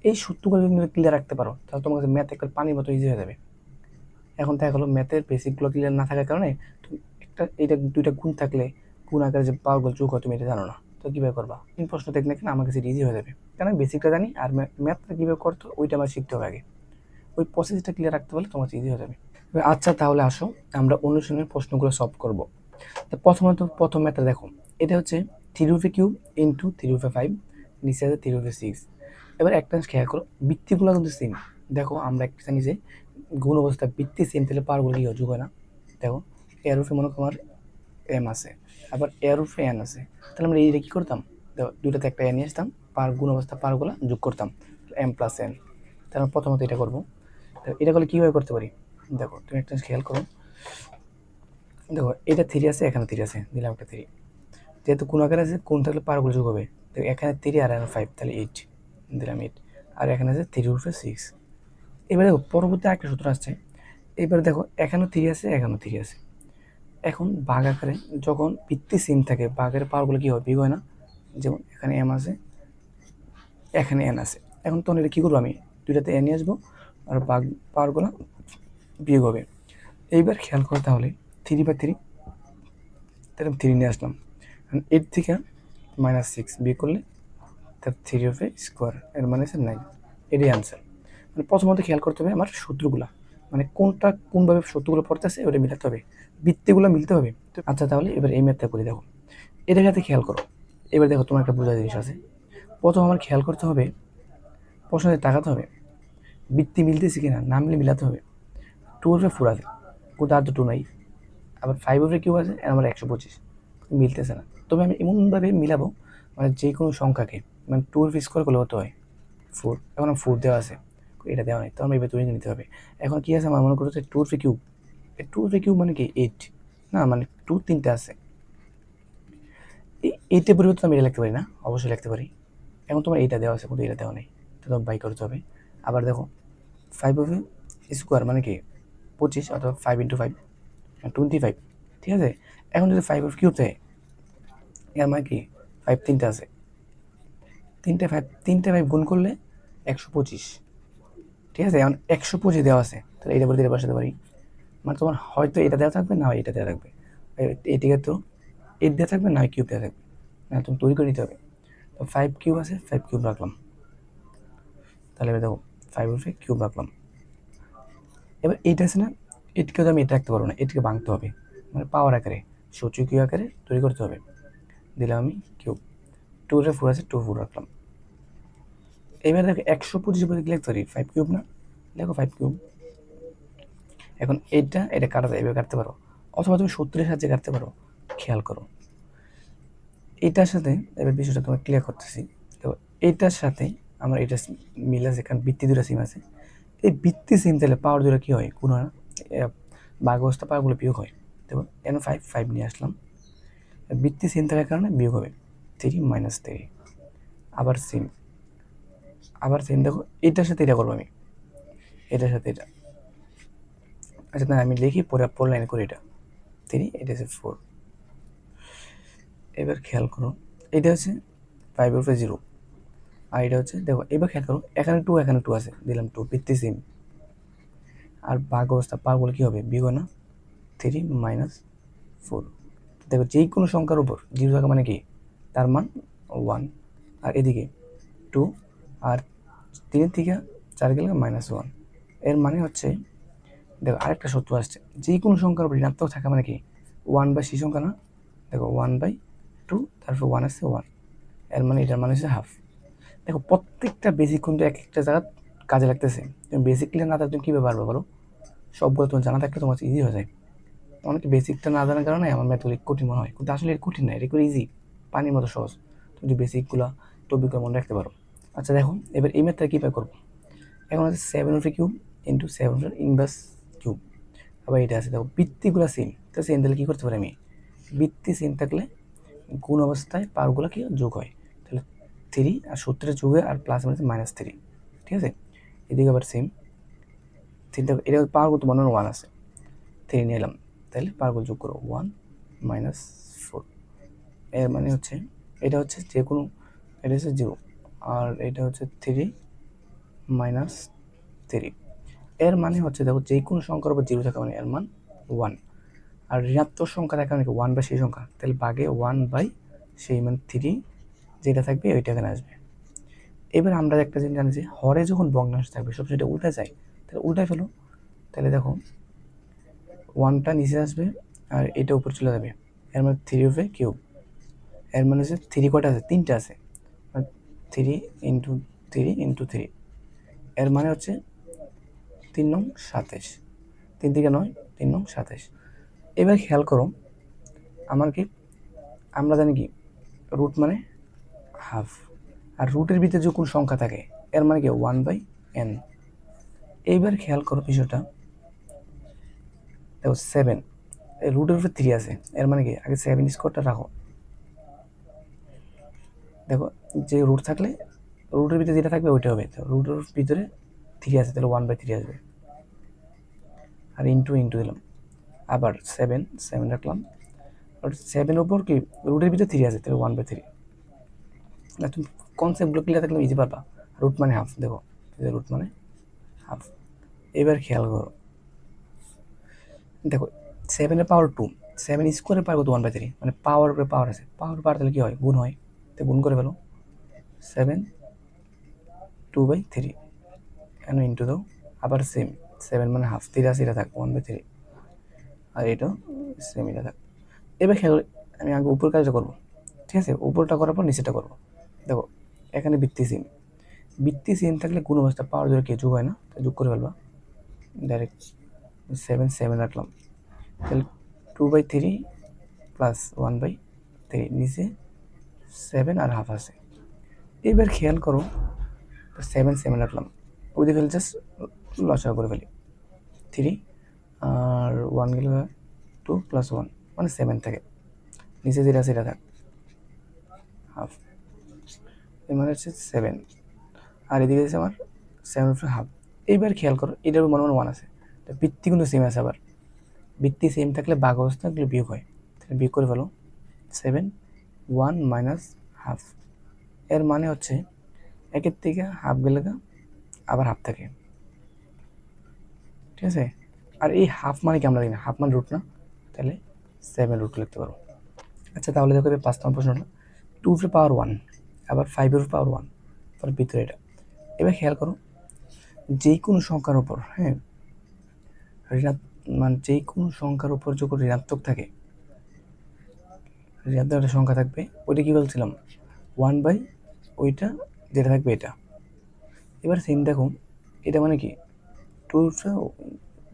এই সূত্রগুলো যদি ক্লিয়ার রাখতে পারো তাহলে তোমার কাছে ম্যাথ একবার পানির মতো ইজি হয়ে যাবে। এখন দেখা গেলো ম্যাথের বেসিকগুলো ক্লিয়ার না থাকার কারণে তুমি এইটা দুইটা গুণ থাকলে গুণ আকারে যে পাওয়ারগুলো যোগ হয় তুমি এটা জানো না, তো কীভাবে করবা? তিন প্রশ্ন দেখলে কিনা আমার কাছে ইজি হয়ে যাবে, কারণ আমি বেসিকটা জানি, আর ম্যাথটা কীভাবে করতো ওইটা আমার শিখতে হবে আগে। ওই প্রসেসটা ক্লিয়ার রাখতে পারলে তোমার ইজি হয়ে যাবে। আচ্ছা তাহলে আসো আমরা অনুশীলনের প্রশ্নগুলো সলভ করব। তো প্রথম ম্যাথটা দেখো, এটা হচ্ছে 3/3 ইন্টু 3/5, নিচে আছে 3/6। এবার একটা খেয়াল করো, বৃত্তিগুলো কিন্তু সেম। দেখো আমরা একটা জানি যে গুণ অবস্থা বৃত্তি সেম, তাহলে পাওয়ারগুলো কি যোগ হয় না। দেখো এর উপরে মনে তোমার m আছে, আবার এর উপরে n আছে, তাহলে আমরা এইটা কী করতাম, দেখো দুইটাতে একটা n নিয়ে আসতাম, গুণ অবস্থা পাওয়ারগুলো যোগ করতাম, m+n। তাহলে প্রথমত এটা করবো। এটা করলে কীভাবে করতে পারি, দেখো তুমি একটা খেয়াল করো, দেখো এটা 3 আছে, এখানে 3 আছে, দিলাম একটা 3, যেহেতু কোন আকারে আছে কোন থাকলে পাওয়ারগুলো যোগ হবে, দেখো এখানে 3 আর এখানে 5, তাহলে 8, দিলাম 8, আর এখানে আছে 3/6। এবার দেখো পরবর্তী আরেকটা সূত্র আসছে, এবার দেখো এখানেও 3 আছে, এখানেও 3 আছে। এখন ভাগ আকারে যখন ভিত্তি সেম থাকে ভাগের পাওয়ারগুলো কী হয়, বিয়োগ হয় না, যেমন এখানে m আছে, এখানে n আছে। এখন তখন এটা কী করবো, আমি দুইটাতে n নিয়ে আসবো, আর ভাগ পাওয়ারগুলো বিয়োগ হবে। এইবার খেয়াল করো তাহলে 3/3, তাহলে 3 নিয়ে আসলাম, 8 থেকে -6 বিয়োগ করলে তার 3/2, এর মানে হচ্ছে 9, এটাই আনসার। মানে প্রথমত খেয়াল করতে হবে আমার সূত্রগুলো, মানে কোনটা কোনভাবে সূত্রগুলো পড়তেছে ওটা মিলাতে হবে, বৃত্তিগুলো মিলতে হবে। আচ্ছা তাহলে এবার এই ম্যাথটা করে দেখো, এটার সাথে খেয়াল করো। এবার দেখো তোমার একটা বোঝার জিনিস আছে, প্রথম আমার খেয়াল করতে হবে, প্রশ্নে তাকাতে হবে বৃত্তি মিলতেছে কিনা, না মিলে মিলাতে হবে। 2/4 আছে, কোথাও আর তো 2 নাই, আবার 5/3 আছে, আমার 125, মিলতেছে না। তবে আমি এমনভাবে মিলাবো, মানে যে কোনো সংখ্যাকে, মানে 2/2 করলে হতে হয় 4, এখন 4 দেওয়া আছে, এটা দেওয়া নেই, তো আমার এবার তৈরি নিতে হবে। এখন কী আছে আমার মনে করতে 2/3, এই 2/3 মানে কি 8, না মানে 2 3টে আছে, এই 8-এর পরিবর্তে আমি এটা লিখতে পারি না, অবশ্যই লিখতে পারি। এখন তোমার এইটা দেওয়া আছে কিন্তু এটা দেওয়া নেই, তো তোমার বাই করতে হবে। আবার দেখো 5/2 মানে কি 25, অথবা 5 × 5 25, ঠিক আছে। এখন যদি 5/3 দেয়, এর মানে কি 5 3টে আছে, তিনটে ফাইভ গুণ করলে 125, ঠিক আছে? এখন 125 দেওয়া আছে, তাহলে এটা বলতে বসাতে পারি। মানে তোমার হয়তো এটা দেওয়া থাকবে, না হয় এটা দেওয়া থাকবে, এটিকে তো 8 দেওয়া থাকবে, না হয় কিউব দেওয়া থাকবে, না তুমি তৈরি করে দিতে হবে। তো 5 কিউব আছে, 5 কিউব রাখলাম। তাহলে এবার দেখো 5 উপরে কিউব রাখলাম। এবার এইটা আছে না, এটিকে তো আমি এটা রাখতে পারবো না, এটিকে ভাঙতে হবে, মানে পাওয়ার আকারে সূচক কিউ আকারে তৈরি করতে হবে। দিলাম আমি কিউব, 2 এর 4 আছে, 2 4 রাখলাম। এবার দেখো 125 বলে লিখতে পারি 5 কিউব না, দেখো 5 কিউব। এখন এটা কাটা যায়, এভাবে কাটতে পারো, অথবা তুমি 70-এর সাহায্যে কাটতে পারো। খেয়াল করো এটার সাথে, এবার বিষয়টা তোমার ক্লিয়ার করতেছি। তো এইটার সাথে আমার এটা মিল আছে, কারণ বৃত্তি দুটো সিম আছে। এই বৃত্তি সিম তাহলে পাওয়ার দুটো কী হয়, গুণ হয় না, বাঘ অবস্থা পাওয়ারগুলো বিয়োগ হয়। দেখো এন 5 নিয়ে আসলাম, বৃত্তি সিম থাকার কারণে বিয়োগ হবে 3 - 3। আবার সিম দেখো এটার সাথে এটা করবো আমি, এটার সাথে এটা। আচ্ছা না, আমি লিখি পরে লাইন করি, এটা 3, এটা হচ্ছে 4। এবার খেয়াল করো এটা হচ্ছে 5 উপরে 0, আর এটা হচ্ছে, দেখো এবার খেয়াল করো এখানে 2 এখানে 2 আছে, দিলাম 2, বৃত্তি সিম। আর ভাগ অবস্থা পাওয়ারগুলো কী হবে, বিয়োগ না, 3 - 4। দেখো যেই কোনো সংখ্যার উপর 0 থাকা মানে কি, তার মান 1। আর এদিকে 2, আর 3 থেকে 4 গেলে -1। এর মানে হচ্ছে, দেখো আরেকটা সূত্র আসছে, যে কোনো সংখ্যার উপর ঋণাত্মক থাকা মানে কি 1/c সংখ্যা না, দেখো 1/2, তারপর 1 আছে 1, এর মানে এটার মানে হচ্ছে হাফ। দেখো প্রত্যেকটা বেসিক কিন্তু এক একটা জায়গা কাজে লাগতেছে। তুমি বেসিক ক্লিয়ার না থাকলে তুমি কীভাবে পারবে বলো? সবগুলো তোমার জানা থাকলে তোমার ইজি হয়ে যায়। অনেকে বেসিকটা না জানার কারণে আমার ম্যাথগুলো কঠিন মনে হয়, কিন্তু আসলে এটা কঠিন না, এটা করে ইজি, পানির মতো সহজ। তুমি যদি বেসিকগুলো টপিকগুলো মনে রাখতে পারো। আচ্ছা দেখো এবার এই ম্যাথটা কীভাবে করবো। এখন আছে 7 উপরে কিউব ইন্টু 7 উপরে ইনভার্স কিউব। আবার এটা আছে, দেখো বৃত্তিগুলো সেম, তো সেম তাহলে কী করতে পারি আমি, বৃত্তি সেম থাকলে গুণ অবস্থায় পাওয়ারগুলো কি যোগ হয়, তাহলে 3 আর 70 যোগে আর প্লাস মানে -3, ঠিক আছে? এদিকে আবার সেম, তিনটা এটা পাওয়ার কত মনে হয় 1 আছে, 3 নিয়ে এলাম, তাহলে পাওয়ারগুলো যোগ করো 1 - 4। এর মানে হচ্ছে এটা হচ্ছে যে কোনো, এটা হচ্ছে 0, আর এটা হচ্ছে 3 - 3। এর মানে হচ্ছে দেখো যে কোনো সংখ্যার উপর 0 থাকা মানে এর মান 1, আর ঋণাত্মক সংখ্যা দেখা মানে 1/সেই সংখ্যা, তাহলে ভাগে 1/সেই মানে 3 যেটা থাকবে ওইটা এখানে আসবে। এবার আমরা একটা জিনিস জানি যে হরে যখন ভগ্নাংশ থাকবে সবসময় এটা উল্টা যায়, তাহলে উল্টায় ফেলো। তাহলে দেখো 1টা নিচে আসবে আর এটা উপর চলে যাবে, এর মানে 3 হবে কিউব। এর মানে হচ্ছে 3 কটা আছে, 3টা আছে, 3 × 3 × 3, এর মানে হচ্ছে 3 নং 27, 3 থেকে 9, 3 নং 27। এবার খেয়াল করো আমার কি, আমরা জানি কি রুট মানে হাফ, আর রুটের ভিতরে যে কোনো সংখ্যা থাকে এর মানে কি 1/n। এইবার খেয়াল করো বিষয়টা, দেখো 7, রুটের উপরে 3 আছে, এর মানে কি আগে 7 স্কোয়ারটা রাখো। দেখো যে রুট থাকলে রুটের ভিতরে যেটা থাকবে ওইটা হবে, তো রুটের ভিতরে 3 আছে, তাহলে 1/3 আসবে, আর ইন্টু দিলাম। আবার 7 রাখলাম, আর 7-এর উপর কি রুটের ভিতরে 3 আছে, তাহলে 1/3। না তুমি কনসেপ্টগুলো ক্লিয়ার থাকলে ইজি পারবা। রুট মানে হাফ, দেখো রুট মানে হাফ। এবার খেয়াল করো, দেখো 7-এর পাওয়ার 2, 7 স্কোয়ারের পাওয়ার কত 1/3, মানে পাওয়ার উপরে পাওয়ার আছে, পাওয়ার তাহলে কী হয়, গুণ হয়, তো গুণ করে ফেলো 7 2/3, কেন ইন্টু দাও। আবার সেম 7 মানে হাফ, 3 আছে, এটা থাক 1/3, আর এটাও সেম, এটা থাক। এবার খেয়াল, আমি আগে উপর কাজটা করবো, ঠিক আছে? উপরটা করার পর নিচেটা করবো। দেখো এখানে বৃত্তি সেম থাকলে গুণ অবস্থা পাওয়ার ধরে কে যোগ হয় না, যোগ করে ফেলবা ডাইরেক্ট। 7 রাখলাম, তাহলে 2/3 প্লাস 1/3, নিচে 7 আর হাফ আছে। এবার খেয়াল করো 7 রাখলাম, ওই ফেলে জাস্ট লসাগু করে ফেলি, 3 আর 1 গেলে 2 + 1 মানে 7 থাকে, নিচে যেটা সেটা থাক হাফ, এর মানে হচ্ছে 7, আর এদিকে আছে আমার 7 হাফ। এইবার খেয়াল করো এটার মনে 1 আছে, তো বৃত্তি কিন্তু সেম আছে, আবার বৃত্তি সেম থাকলে ভাগ অবস্থা এগুলো বিয়োগ হয়, তাহলে বিয়োগ করে ফেলো 7 1 - হাফ, এর মানে হচ্ছে একের থেকে হাফ গেলে আবার হাফ থাকে, ঠিক আছে। আর এই হাফ মানে কি আমরা জানি না, হাফ মানে রুট না, তাহলে 7 রুট লিখতে পারবো। আচ্ছা তাহলে দেখো 5 নম্বর প্রশ্নটা, 2^1 আবার 5^1, তার ভিতরে এটা। এবার খেয়াল করো, যে কোনো সংখ্যার উপর, হ্যাঁ, মানে যে কোনো সংখ্যার উপর যখন ঋণাত্মক থাকে, ঋণাত্মক একটা সংখ্যা থাকবে, ওইটা কী বলছিলাম, 1/, ওইটা যেটা থাকবে এটা। এবার সেম দেখো, এটা মানে কি 2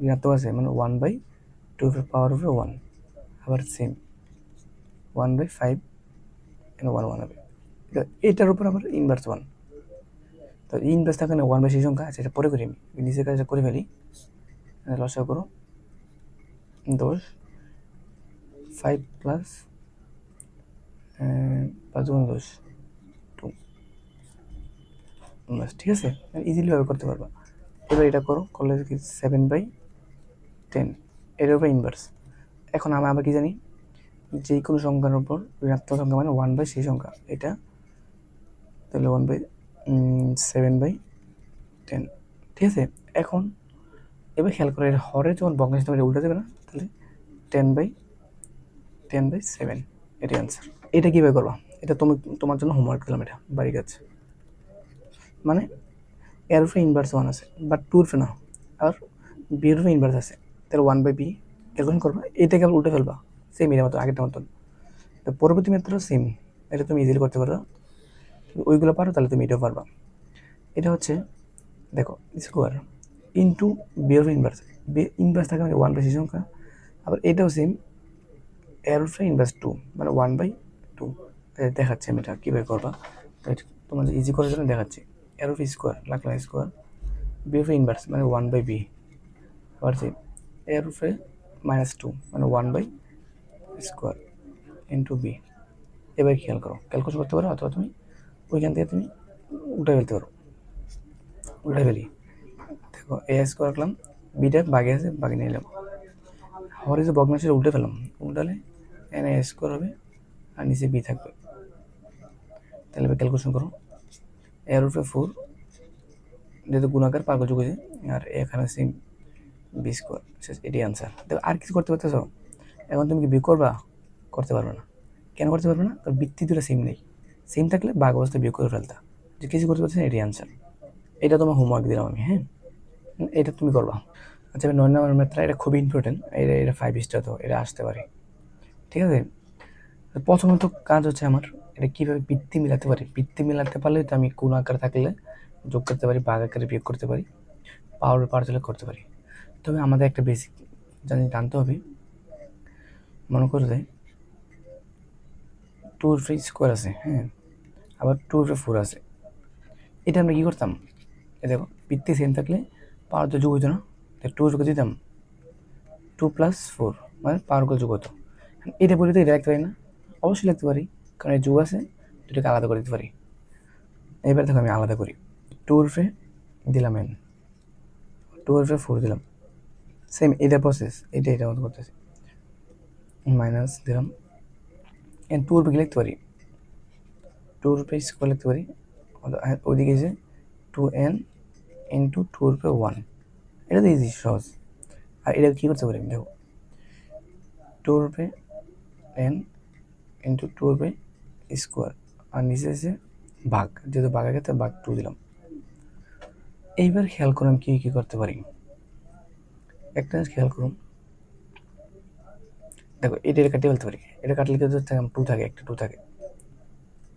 ঋণাত্মক আছে, মানে 1/2^1, আবার সেম 1/5 1 হবে। এটার উপর আবার ইনভার্স 1, তো ইনভার্স থাকে না 1/6 সংখ্যা আছে, এটা পরে করি আমি, নিচের কাজটা করে ফেলি। লসাগু করো 10, 5 প্লাস 5×10 2, ঠিক আছে, ইজিলি ভাবে করতে পারবা। এবার এটা করো, করলে কি 7/10, এর উপর ইনভার্স। এখন আমি আবার কি জানি, যে কোনো সংখ্যার উপর ঋণাত্মক সংখ্যা মানে 1/সেই সংখ্যা, এটা তাহলে 7/10, ঠিক আছে। এখন এবার খেয়াল করে, এর হরে যখন ভগ্নাংশ এটা উল্টে যাবে না, তাহলে 10/7, এটাই অ্যান্সার। এটা কীভাবে করবা, এটা তোমার জন্য হোমওয়ার্ক দিলাম, এটা বাড়ি কাজ। মানে এর উপরে ইনভার্স 1 আছে, বাট 2 উপরে না, আর বি এর উপরে ইনভার্স আছে, তাহলে 1/b ক্যালকুলেশন করবা, এটাকে আবার উল্টে ফেলবা, সেম এর মতো, আগেরটার মতন। তো পরবর্তী মেথড সেম, এটা তুমি ইজিলি করতে পারো, ওইগুলো পারো তাহলে তুমি এটাও পারবা। এটা হচ্ছে দেখো স্কোয়ার ইন্টু বি এর ইনভার্স, বি ইনভার্স থাকে মানে 1/6 সংখ্যা, আবার এটাও সেম, এর উপরে ইনভার্স 2 মানে 1/2। দেখাচ্ছি আমি এটা কীভাবে করবা, তোমাদের ইজি করার জন্য দেখাচ্ছি। এর উপরে স্কোয়ার লাগলাম, স্কোয়ার বি উপরে ইনভার্স মানে 1/b, আবার সেম এর উপরে -2 মানে 1/স্কোয়ার ইন্টু বি। এবার খেয়াল করো, ক্যালকুলেশন করতে পারো, অথবা তুমি ওইখান থেকে তুমি উঠে ফেলতে পারো, উঠে ফেলি। দেখো এ স্কোয়ার রাখলাম, বিটা বাগে আছে, বাগে নিয়ে এলাম, হরে যে ভগ্নাংশে উল্টে ফেলাম, উল্টালে এনে এ স্কোয়ার হবে, আর নিচে বি থাকবে। তাহলে এবার ক্যালকুলেশন করো, এর উপরে 4, যেহেতু গুণাকার পার্ক যোগ হয়েছে, আর এখানে সেম বি স্কোয়ার, এটি অ্যান্সার। দেখো আর কিছু করতে পারতেছ, এখন তুমি কি বি করবা, করতে পারবে না। কেন করতে পারবে না, কারণ বৃত্তি দুটো সেম নেই, সেম থাকলে বাঘ অবস্থায় বিয়োগ করে ফেলতা, যে কিছু করতে পারছে না, এটি অ্যান্সার। এটা তোমার হোমওয়ার্ক দিলাম আমি, হ্যাঁ, এটা তুমি করবা। আচ্ছা 9 নম্বর ম্যাথটা, এটা খুবই ইম্পর্টেন্ট, এটা 5 স্টার, তো এটা আসতে পারে, ঠিক আছে। প্রথমত কাজ হচ্ছে আমার, এটা কীভাবে বৃত্তি মিলাতে পারি, বৃত্তি মিলাতে পারলে তো আমি কোন আকার থাকলে যোগ করতে পারি, বাঘ আকারে বিয়োগ করতে পারি, পাওয়ার চলে করতে পারি। তবে আমাদের একটা বেসিক জানতে হবে, মনে করে যে 2 স্কোয়ার আছে, হ্যাঁ, আবার 2/4 আছে, এটা আমরা কী করতাম, এ দেখো বৃত্তি সেম থাকলে পাওয়ার তো যোগ হতো না, তাই 2 দিতাম 2+4 মানে পাওয়ার যোগ হতো। এটা বলে তো এটা লিখতে পারি না, অবশ্যই লিখতে পারি, কারণ এই যোগ আছে, দুটোকে আলাদা করে দিতে পারি। এবার দেখো আমি আলাদা করি, 2 দিলাম n, 2/4 দিলাম, সেম এটা প্রসেস, এটা মতো করতেছি, মাইনাস দিলাম n, 2 কি লিখতে পারি, 2 স্কোয়ার লিখতে পারি, ওইদিকে যে 2n ইন্টু 2/1, এটা তো ইজি, সহজ। আর এটা কী করতে পারি দেখো, 2n ইন্টু 2/স্কোয়ার, আর নিচে আছে ভাগ, যেহেতু ভাগের ক্ষেত্রে ভাগ 2 দিলাম। এইবার খেয়াল করুন কী কী করতে পারি, একটা জিনিস খেয়াল করুন, দেখো এটা কাটিয়ে ফেলতে পারি, এটা কাটলে কিন্তু 2 থাকে, একটা 2 থাকে,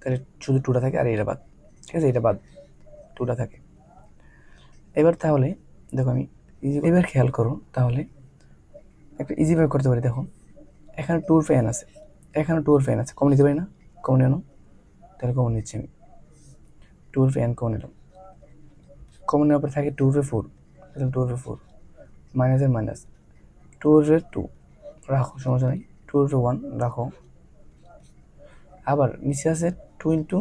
তাহলে শুধু 2টা থাকে, আর এটা বাদ, ঠিক আছে, এটা বাদ 2টা থাকে। এবার তাহলে দেখো আমি এবার খেয়াল করো, তাহলে একটা ইজিভাবে করতে পারি, দেখো এখানে 2/n আছে, এখানে 2/n আছে, কমন নিতে পারি না, কমন আনো, তাহলে কমন নিচ্ছি আমি, 2/n কমন নিলাম, কমন নেওয়ার পরে থাকে 2/4, তাহলে 2/4 মাইনাসের মাইনাস, 2/2 রাখো, সমস্যা নেই, 2/1 রাখো, আবার নিচে আছে 2 ইন্টু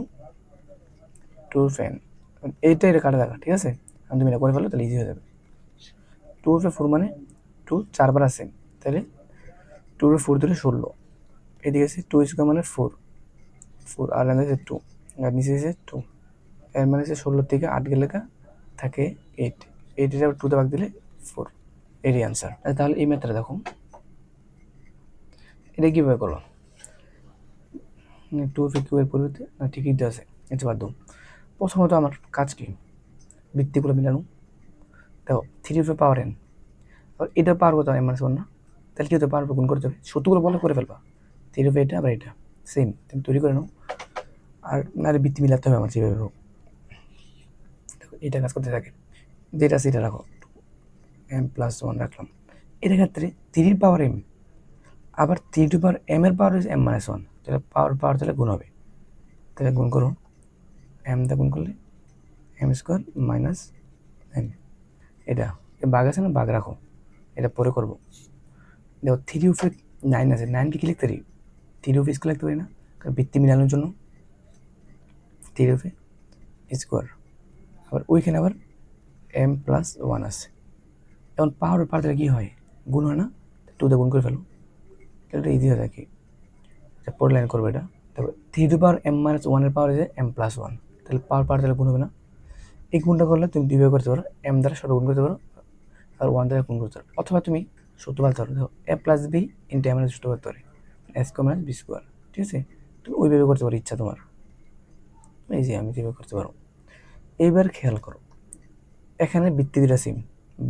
2/n, এইটা এটা কাটা দেখা, ঠিক আছে, আমি তুমি এটা করে ফেলো, তাহলে ইজি হয়ে যাবে। 2/4 মানে 2 4বার আছে, তাহলে 2/4 ধরে 16, এদিকে আছে 2 স্কোয়ার মানে 4, আর আছে 2, আর নিচে আছে 2, এর মানে হচ্ছে 16 থেকে 8 গেলে থাকে 8, 8 এর 2 তে ভাগ দিলে 4, এরই অ্যান্সার। তাহলে এই মেথডটা দেখো, এটা কীভাবে করো, 2 এর পরিবর্তে ঠিকই তো আছে, এটা বাদ দাও। প্রথমত আমার কাজ কি, বৃত্তিগুলো মিলানো। দেখো 3 পাওয়ার n, আর এটা পাওয়ার কত m-1 না, তাহলে কি হতে পাওয়ার গুণ করতে হবে, সূত্রগুলো বলে করে ফেলবা। 3 এটা আবার এটা সেম, তুমি তৈরি করে নাও। আর নারে বৃত্তি মিলাতে হবে আমার যেভাবে হোক। দেখো এটা কাজ করতে থাকে, যেটা সেটা রাখো, m+1 রাখলাম। এটার ক্ষেত্রে 3 পাওয়ার m, আবার 3 পাওয়ার m এর পাওয়ার হচ্ছে m-1, তাহলে পাওয়ার তাহলে গুণ হবে। তাহলে গুণ করো, m দা গুণ করলে m² মাইনাস m, এটা বাঘ আছে না, বাঘ রাখো, এটা পরে করবো। দেখো 3/9 আছে, 9কে কি লিখতে পারি, 3/2 লিখতে পারি না, কারণ বৃত্তি মিলানোর জন্য 3/2, আবার ওইখানে আবার m+1 আছে। এখন পাওয়ার দিলে কী হয়, গুণ হয় না, 2 দিয়ে গুণ করে ফেলো, এটা ইজি হয়ে থাকে। পরের লাইন করবো এটা, তারপর 3m-1 এর পাওয়ার হচ্ছে m+1, তাহলে পাওয়ার তাহলে গুণ হবে না। এই গুণটা করলে তুমি দুইভাবে করতে পারো, m দ্বারা সর্ব গুণ করতে পারো, আর 1 দ্বারা গুণ করতে পারো, অথবা তুমি সূত্র বলতে পারো, দেখো a+b ইন্টু m সূত্র করতে পারি, a² - b², ঠিক আছে। তুমি ওইভাবে করতে পারো, ইচ্ছা তোমার, এই যে আমি যেভাবে করতে পারো। এইবার খেয়াল করো, এখানে বৃত্তি দুটা সেম,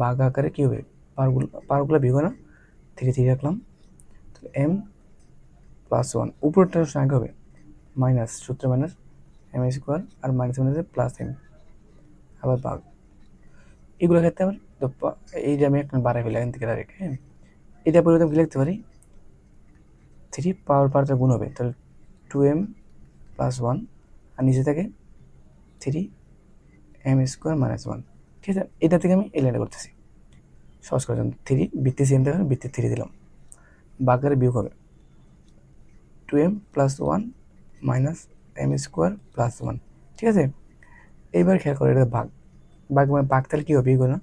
বাঘ আকারে কী হবে, পাওয়ারগুলো বিয়োগ না, 3 রাখলাম, তাহলে m+1 উপরেরটা আগে হবে মাইনাস, সূত্র মাইনাস m², আর মাইনাস মাইনাসে প্লাস m, আবার বাঘ। এগুলোর ক্ষেত্রে আবার এইটা আমি একটা বাড়াই ফেলি এখান থেকে ডাইরেক্ট, হ্যাঁ। এটা পরিবর্তে আমি লিখতে পারি 3 পাওয়ারটা গুণ হবে, তাহলে 2m+1, আর নিচে থাকে 3m² - 1, ঠিক আছে। এটা থেকে আমি এই লাইনটা করতেছি সহজ করার জন্য, 3 বৃত্তি সেম দেখেন, বৃত্তি 3 দিলাম, বাঘের বিয়োগ হবে 2m+1 মাইনাস m² + 1, ঠিক আছে। এইবার খেয়াল করে, এটা ভাগ মানে ভাগ, তাহলে কী হবে, বিয়োগ না,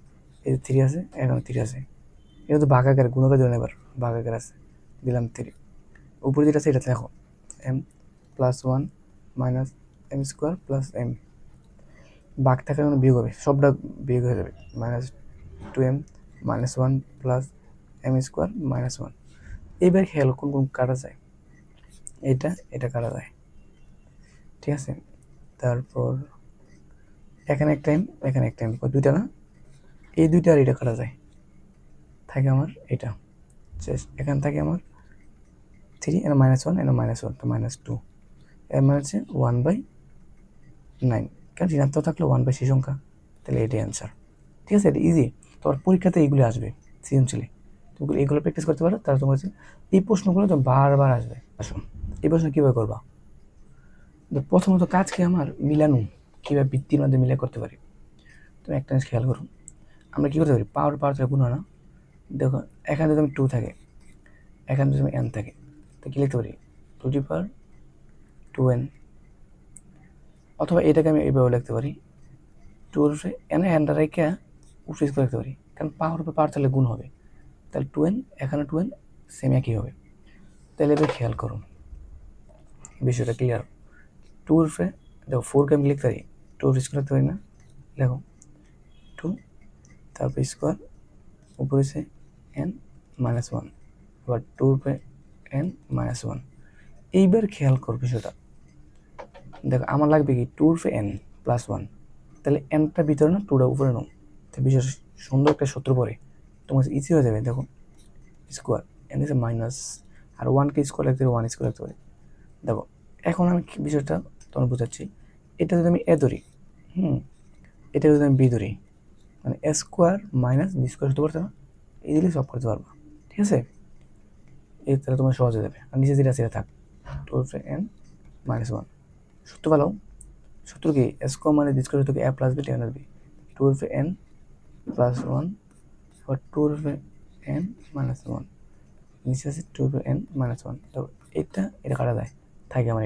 এই 3 আছে, এখন 3 আছে, এটা তো ভাগ আকার, গুণকে ধরুন, এবার ভাগ আকার আছে, দিলাম 3, উপরে যেটা আছে এটা দেখো, m+1 মাইনাস m² + m, ভাগ থাকার কারণে বিয়োগ হবে, সবটা বিয়োগ হয়ে যাবে, -2m-1 প্লাস m² - 1। এইবার খেয়াল কোন কোন কাটা যায়, এটা কাটা যায়, ঠিক আছে। তারপর এখানে একটা m, এখানে একটা m, দুইটা না, এই দুইটা আর এটা কাটা যায়, থাকে আমার এটা এখান থেকে আমার 3 এর -1 এর -1, তো -2, এর মানে হচ্ছে 1/9, কারণ ঋণাত্মক থাকলে 1/, সেই সংখ্যা, তাহলে এটাই অ্যান্সার, ঠিক আছে। এটা ইজি, তোমার পরীক্ষাতে এইগুলো আসবে, সৃজনশীলে তুমি এইগুলো প্র্যাকটিস করতে পারো, তাহলে তোমার এই প্রশ্নগুলো তো বারবার আসবে। আসো এই প্রশ্ন কীভাবে করবা, প্রথমত কাজকে আমার মিলানো, কীভাবে বৃত্তির মধ্যে মিলে করতে পারি। তুমি একটা জিনিস খেয়াল করো, আমরা কী করতে পারি, পাওয়ার গুণ হয় না, দেখো এখানে যদি 2 থাকে, এখানে যদি n থাকে, তো কী লিখতে পারি, 2n, অথবা এটাকে আমি এইভাবে লিখতে পারি, 2 n রেখে উপরে করে লিখতে পারি, কারণ পাওয়ার তাহলে গুণ হবে, তাহলে 2n, এখানে 2n সেম একই হবে। তাহলে এবার খেয়াল করুন, বিষয়টা ক্লিয়ার। 2 দেখো 4কে আমি লিখতে পারি, 2 লিখতে পারি না, দেখো 2, তারপর স্কোয়ার, উপরে সে n-1, আবার 2n-1। এইবার খেয়াল কর বিষয়টা, দেখো আমার লাগবে কি 2n+1, তাহলে nটা ভিতরে না, 2টা উপরে নাও, তো বিষয় সুন্দর একটা সূত্র পরে তোমার ইজি হয়ে যাবে। দেখো স্কোয়ার, n হচ্ছে মাইনাস, আর 1কে স্কোয়ার লিখতে পারি, 1 স্কোয়ার লিখতে পারি। দেখো এখন আমি বিষয়টা তোমার বোঝাচ্ছি, এটা যদি আমি এ ধরি, এটা যদি আমি বি ধরি, মানে a² - b² হতে পারতো না, ইজিলি সলভ করতে পারবো, ঠিক আছে। এই তাহলে তোমার সহজ হয়ে যাবে, আর নিচে যেটা সেটা থাক, 2n-1, সূত্র ভালো, সূত্র কি, a² - b² সূত্র কি, a + b + b, 2n+1, আবার 2n-1, নিচে আছে 2n-1, তো এটা কাটা যায়, থাকে আমার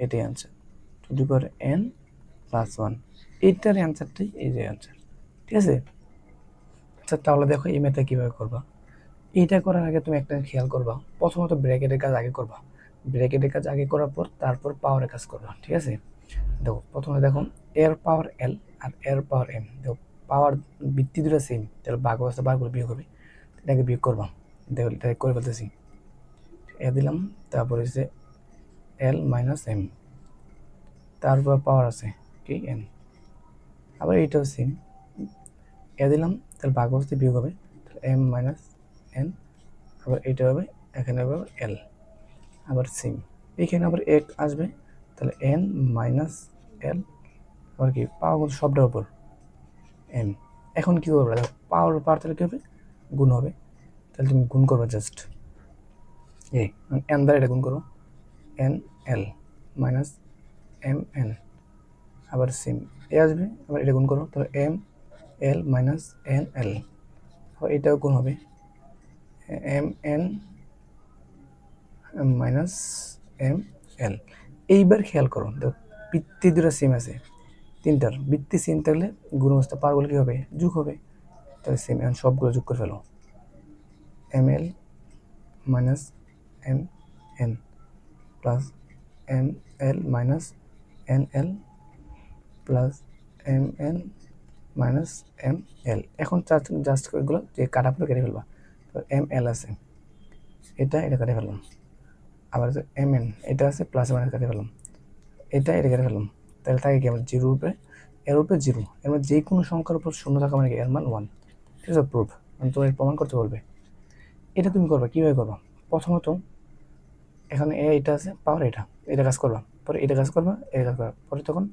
এটাই অ্যান্সার, 2n+1, এইটার অ্যান্সারটাই এই যে অ্যান্সার, ঠিক আছে। আচ্ছা তাহলে দেখো এই ম্যাথটা কীভাবে করবা। এইটা করার আগে তুমি একটা খেয়াল করবা, প্রথমত ব্র্যাকেটের কাজ আগে করবা, ব্র্যাকেটের কাজ আগে করার পর তারপর পাওয়ারের কাজ করবা, ঠিক আছে। দেখো প্রথমে দেখো এর পাওয়ার এল আর এর পাওয়ার এম, দেখো পাওয়ার ভিত্তি দুটো সেম, তাহলে ভাগ অবস্থা বারগুলো বিয়োগ হবে, এটাকে বিয়োগ করবা। দেখো এটা করে ফেলতেছি, এ দিলাম, তারপরে হচ্ছে এল মাইনাস এম, তারপর পাওয়ার আছে কি এন, আবার এইটাও সেম, এ দিলাম, তাহলে ভাগ অবস্থায় বিয়োগ হবে, তাহলে এম মাইনাস এন, আবার এইটা হবে, এখানে হবে এল, আবার সেম, এইখানে আবার এক আসবে, তাহলে এন মাইনাস এল, আবার কি পাওয়ার সবটার উপর এম। এখন কী করবে, দেখো পাওয়ার পাওয়ার তাহলে কী হবে, গুণ হবে, তাহলে তুমি গুণ করবে জাস্ট এন দ্বারা এটা গুণ করো, n l minus M n, আবার সেম এ আসবে, আবার এটা গুণ করো, তাহলে এম এল মাইনাস এন এল, আবার এটাও গুণ হবে, m N minus M l. এইবার খেয়াল করো, দেখো বৃত্তি দুটো সেম আছে, তিনটার বৃত্তি সেম থাকলে গুণ অবস্থা পাওয়ারগুলো কী হবে, যোগ হবে, তাহলে সেম, এখন সবগুলো যোগ করে ফেলো, এম এল minus M N plus M এল minus N L plus M N minus M L. এখন জাস্ট এগুলো যে কাটাগুলো কেটে ফেলবা, তো এম এল আছে, এটা কেটে ফেললাম, আবার এম এন এটা আছে, প্লাস মাইনাস কেটে ফেললাম, এটা কেটে ফেললাম, তাহলে থাকে কি আমার জিরোর উপরে, এর উপরে জিরো, এর মানে যে কোনো সংখ্যার উপর শূন্য থাকা মানে কি এর মান ওয়ান, ঠিক আছে প্রুফ, মানে তোমার প্রমাণ করতে বলবে। এটা তুমি করবা কীভাবে করবা, প্রথমত এখানে এটা আছে পাওয়ার, এটা কাজ করবা, পরে এটা কাজ করবা, এটা কাজ করবা, পরে তখন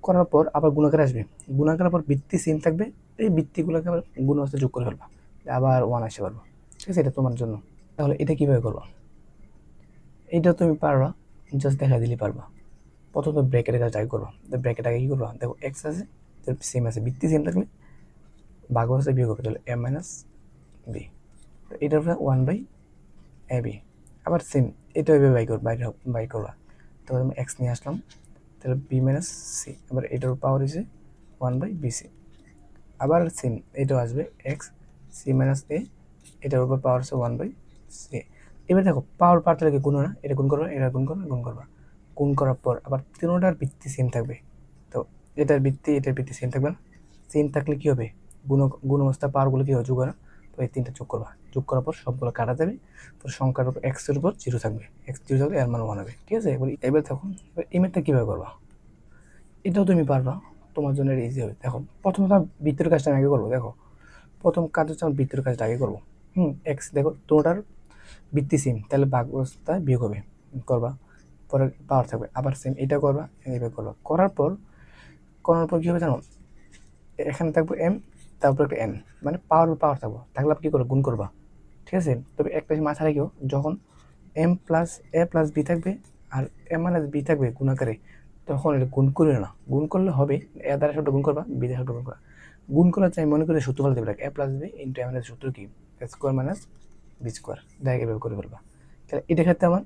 করার পর আবার গুণাকার আসবে, গুণাকারের পর বৃত্তি সেম থাকবে, এই বৃত্তিগুলোকে আবার গুণ অবস্থায় যোগ করে ফেলবা, আবার ওয়ান আসতে পারবো, ঠিক আছে, এটা তোমার জন্য। তাহলে এটা কীভাবে করবা, এইটা তুমি পারবা, জাস্ট দেখা দিলেই পারবা। প্রথমত ব্র্যাকেটের কাজ আগে করবা, ব্র্যাকেট আগে কী করবা, দেখো এক্স আছে সেম আছে, বৃত্তি সেম থাকলে ভাগ অবস্থায় বিয়োগ হবে, তাহলে এম মাইনাস বি, এটার উপরে ওয়ান বাই এ বি, আবার সেম এটা এভাবে বাই করবা, তাহলে আমি এক্স নিয়ে আসলাম, তাহলে বি মাইনাস সি, আবার এটার পাওয়ার হচ্ছে ওয়ান বাই বিসি, আবার সেম এটাও আসবে এক্স সি মাইনাস এ, এটার উপর পাওয়ার হচ্ছে ওয়ান বাই সি। এবার দেখো পাওয়ার পার্টটাকে গুণ না, এটা গুণ করবা, এটা গুণ করবা, গুণ করবা, গুণ করার পর আবার তিনোটার ভিত্তি সেম থাকবে, তো এটার ভিত্তি সেম থাকবে না, সেম থাকলে কী হবে, গুণ অবস্থা পাওয়ারগুলো কী হবে, যোগ করা, তো এই তিনটা যোগ করবা, যোগ করার পর সবগুলো কাটা যাবে, তো সংখ্যার উপর এক্সের উপর জিরো থাকবে, এক্স জিরো থাকলে এর মান ওয়ান হবে, ঠিক আছে। এবার দেখো এবার ইমেজটা কীভাবে করবা, এটাও তুমি পারবা, তোমার জন্য ইজি হবে। দেখো প্রথমত বৃত্তের কাজটা আমি আগে করবো, দেখো প্রথম কাজ হচ্ছে আমার বৃত্তের কাজটা আগে করবো, এক্স দেখো দুটোটার বৃত্তি সেম, তাহলে ভাগ অবস্থায় বিয়োগ হবে, করবা, পরে পাওয়ার থাকবে, আবার সেম এটা করবা, এইভাবে করবা, করার পর কী হবে জানো, এখানে থাকবে এম, তারপর একটা এন, মানে পাওয়ার থাকবো, থাকলে আপনি কী করবো, গুণ করবা, ঠিক আছে। তবে একটা মাথায় রেখেও, যখন এম প্লাস এ প্লাস বি থাকবে আর এম মাইনাস বি থাকবে গুণাকারে, তখন এটা গুণ করে না, গুণ করলে হবে এ দ্বারা সবটা গুণ করবা, বি দ্বারা সবটা গুণ করা, গুণ করার চাই মনে করে সূত্র ফেলে দেবে, A plus B into M এর সূত্র কি, A square minus B square, direct এভাবে করে ফেলবা, তাহলে এটা ক্ষেত্রে আমার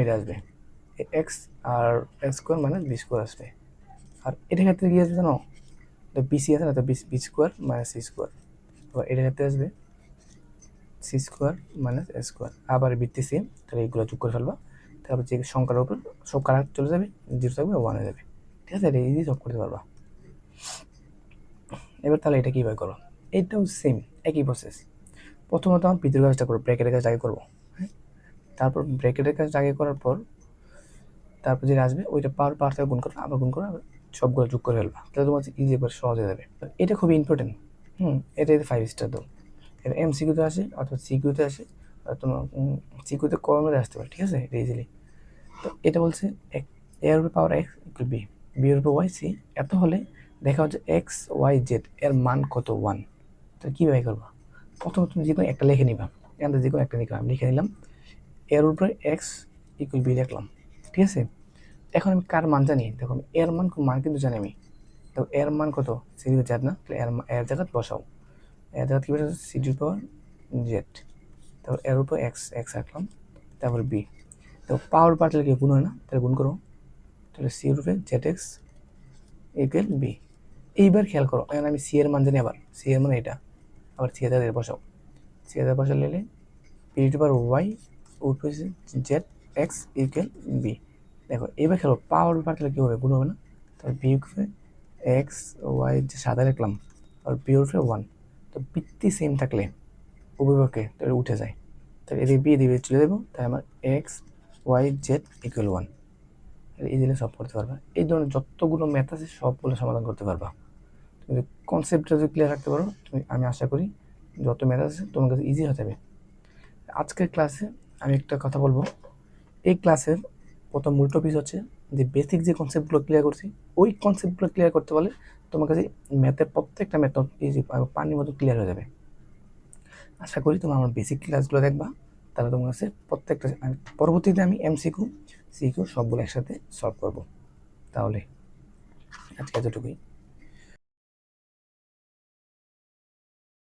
এটা আসবে এক্স আর X square minus B square আসবে, আর এটা ক্ষেত্রে কী আসবে জানো, বিসি আছে না, তো b square minus c square, আবার এটা ক্ষেত্রে আসবে c square minus a square, আবার বৃত্তি সেম, তাহলে এইগুলো যোগ করে ফেলবা, তারপর যে সংখ্যার উপর সব কারা চলে যাবে, জিরো থাকবে ওয়ান হয়ে যাবে, ঠিক আছে, এটা ইজি সব করতে পারবা। এবার তাহলে এটা কীভাবে করো, এটাও সেম একই প্রসেস, প্রথমত আমার ভিতরের কাজটা করবো, ব্র্যাকেটের কাজ আগে করবো, হ্যাঁ, তারপর ব্র্যাকেটের কাজ আগে করার পর তারপর যেটা আসবে ওইটা পাওয়ার থেকে গুণ করো, আবার গুণ করো, আবার সবগুলো যোগ করে ফেলবা, তাহলে তোমার ইজি করে সহজ হয়ে যাবে। এটা খুবই ইম্পর্টেন্ট, এটা 5 স্টার দাও, এটা এমসিকিউতে আসে অথবা সিকিউতে আসে, তোমার সিকিউতে কমে আসতে পারে, ঠিক আছে, এটা ইজিলি। তো এটা বলছে এর উপর power x equal B, B এর উপর ওয়াই সি, এত হলে দেখা হচ্ছে এক্স ওয়াই জেড এর মান কত, ওয়ান, তো কীভাবে করবা, প্রথমে তুমি যে কোনো একটা লিখে নিবা, এখান যে কোনো একটা লিখে নিলাম, এর উপরে এক্স ইকুয়াল বি লিখলাম, ঠিক আছে। এখন আমি কার মান জানি, দেখো এর মান কিন্তু জানি আমি, তো এর মান কত, সি জেড না, তাহলে এর জায়গা বসাও, এর জায়গা কী বসে, সি টু পাওয়ার জেড, তারপর এর উপর এক্স রাখলাম, তারপর বি, তো পাওয়ার পার্টলে কি গুণ হয় না, তাহলে গুণ করো, তাহলে সি রূপে জেড এক্স ইকুয়াল বি। এইবার খেয়াল করো, এখন আমি সি এর মান জানি, আবার সি এর মান এটা, আবার সি এর বসাও, সি এর বসালে বি টু পাওয়ার ওয়াই উপরে জেড এক্স ইকুয়াল বি, দেখো এবার খেলো পাওয়ার পাঠালে কী হবে, গুণ হবে না? তাহলে বিয়োগ হবে এক্স ওয়াই যে সাদা লিখলাম আর বিয়োগ হবে 1। তো বৃত্তি সেম থাকলে উভয়পক্ষে তাহলে উঠে যায়, তাহলে এদিকে বি দিবে চলে দেবো, তাই আমার এক্স ওয়াই জেড ইকুয়াল 1। এই দিলে সব করতে পারবা, এই ধরনের যতগুলো ম্যাথ আছে সবগুলো সমাধান করতে পারবা। তুমি কনসেপ্টটা যদি ক্লিয়ার রাখতে পারো, তুমি আমি আশা করি যত ম্যাথ আছে তোমার কাছে ইজি হয়ে যাবে। আজকের ক্লাসে আমি একটা কথা বলবো, এই ক্লাসের প্রথম মূল টপিক হচ্ছে যে বেসিক যে কনসেপ্টগুলো ক্লিয়ার করছি, ওই কনসেপ্টগুলো ক্লিয়ার করতে পারলে তোমার কাছে ম্যাথের প্রত্যেকটা মেথড ইজি পানির মতো ক্লিয়ার হয়ে যাবে। আশা করি তোমার আমার বেসিক ক্লাসগুলো দেখবা, তাহলে তোমার কাছে প্রত্যেকটা পরবর্তীতে আমি এমসিকিউ সিকিউ সবগুলো একসাথে সলভ করব। তাহলে আজকে এতটুকুই।